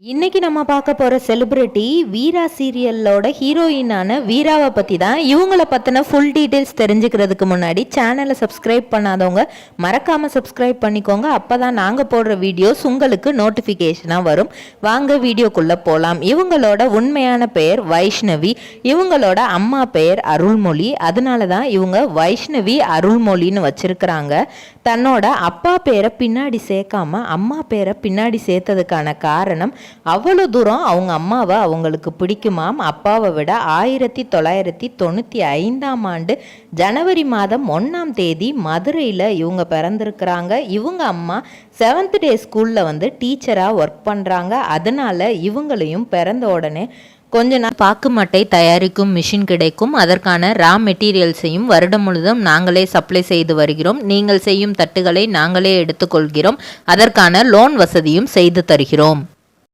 இன்னைக்கு நம்ம பார்க்க போற செலிபிரிட்டி வீரா சீரியலோட ஹீரோயினான வீராவை பத்தி தான். இவங்கள பத்தின ஃபுல் டீடைல்ஸ் தெரிஞ்சுக்கிறதுக்கு முன்னாடி சேனலை சப்ஸ்கிரைப் பண்ணாதவங்க மறக்காம சப்ஸ்கிரைப் பண்ணிக்கோங்க. அப்பதான் நாங்க போடுற வீடியோஸ் உங்களுக்கு நோட்டிபிகேஷனா வரும். வாங்க வீடியோக்குள்ள போலாம். இவங்களோட உண்மையான பெயர் வைஷ்ணவி. இவங்களோட அம்மா பெயர் அருள்மொழி. அதனாலதான் இவங்க வைஷ்ணவி அருள்மொழின்னு வச்சிருக்கிறாங்க. தன்னோட அப்பா பேரை பின்னாடி சேர்க்காம அம்மா பேரை பின்னாடி சேர்த்ததுக்கான காரணம், அவ்வளோ தூரம் அவங்க அம்மாவை அவங்களுக்கு பிடிக்குமாம். அப்பாவை விட 1995 ஜனவரி மாதம் 1 மதுரையில் இவங்க பிறந்திருக்கிறாங்க. இவங்க அம்மா 7th டே ஸ்கூலில் டீச்சராக ஒர்க் பண்ணுறாங்க. அதனால இவங்களையும் பிறந்த உடனே கொஞ்ச நாள் பாக்கு மட்டை தயாரிக்கும் மிஷின் கிடைக்கும். அதற்கான ரா மெட்டீரியல்ஸையும் வருடம் முழுவதும் நாங்களே சப்ளை செய்து வருகிறோம். நீங்கள் செய்யும் தட்டுகளை நாங்களே எடுத்துக்கொள்கிறோம். அதற்கான லோன் வசதியும் செய்து தருகிறோம்.